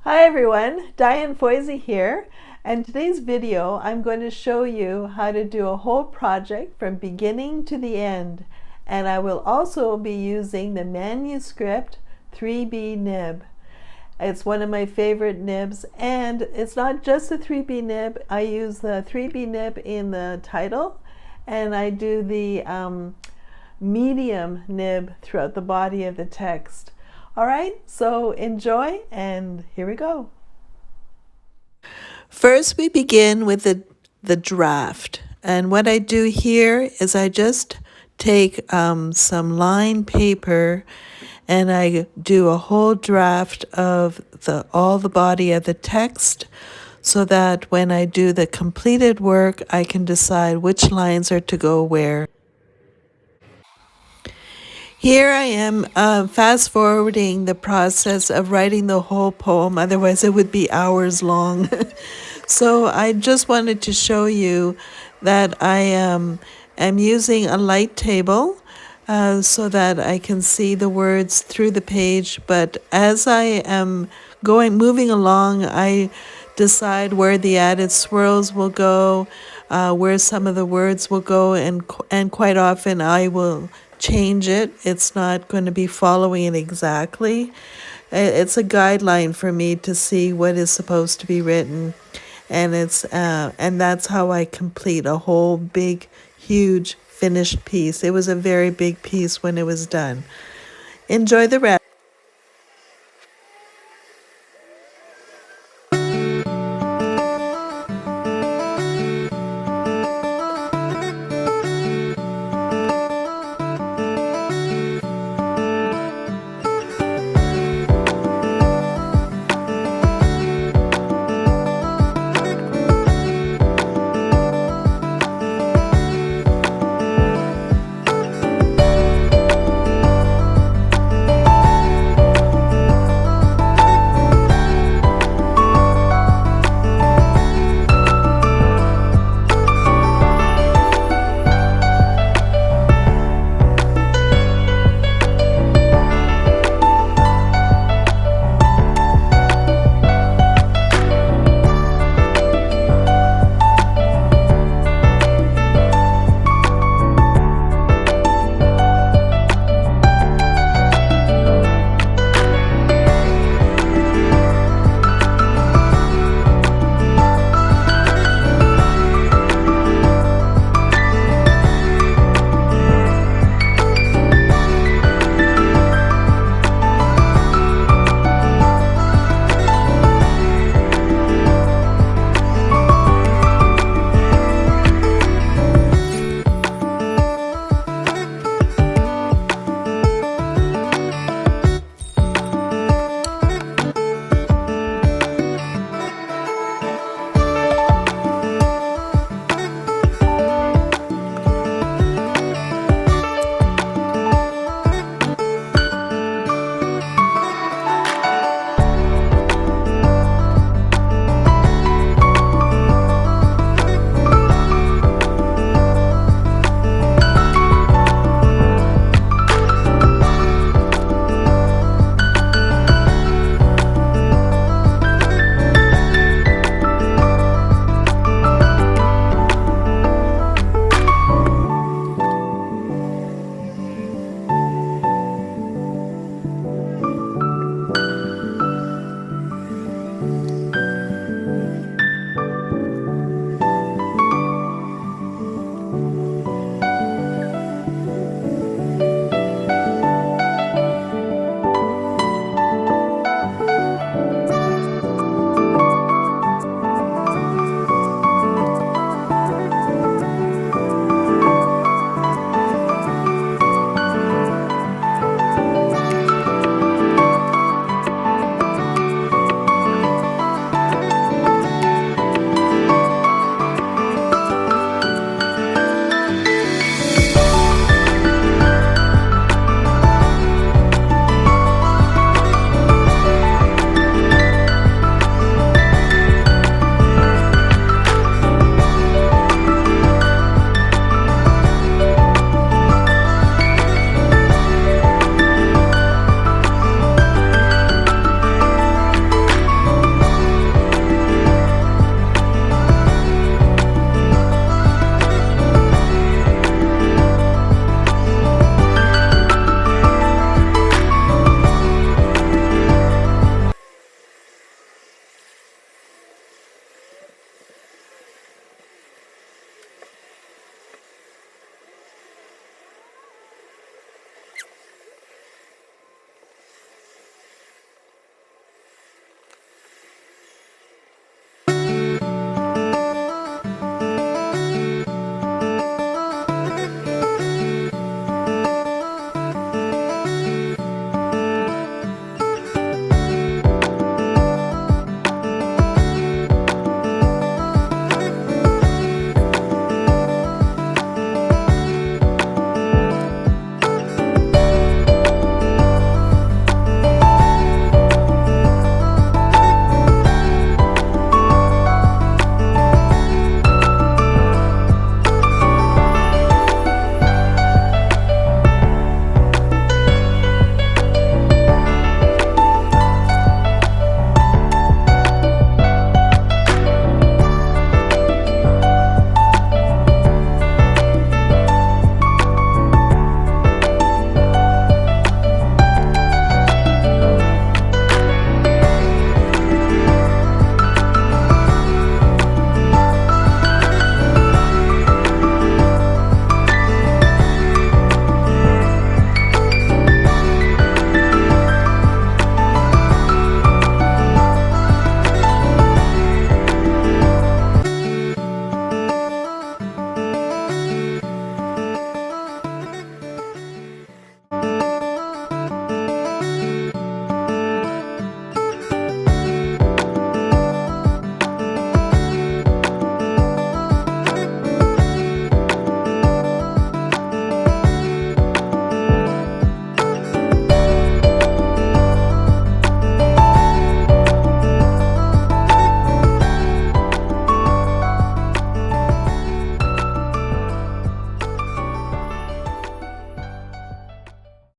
Hi everyone, Diane Foisy here, and today's video I'm going to show you how to do a whole project from beginning to the end, and I will also be using the Manuscript 3B nib. It's one of my favorite nibs, and it's not just the 3B nib. I use the 3B nib in the title, and I do the medium nib throughout the body of the text. All right, so enjoy, and here we go. First, we begin with the draft. And what I do here is I just take some lined paper and I do a whole draft of all the body of the text so that when I do the completed work, I can decide which lines are to go where. Here I am fast forwarding the process of writing the whole poem, otherwise it would be hours long. So I just wanted to show you that I am using a light table so that I can see the words through the page, but as I am moving along, I decide where the added swirls will go, where some of the words will go, and quite often I will change it. It's not going to be following it exactly. It's a guideline for me to see what is supposed to be written, and that's how I complete a whole big, huge finished piece. It was a very big piece when it was done. Enjoy the rest.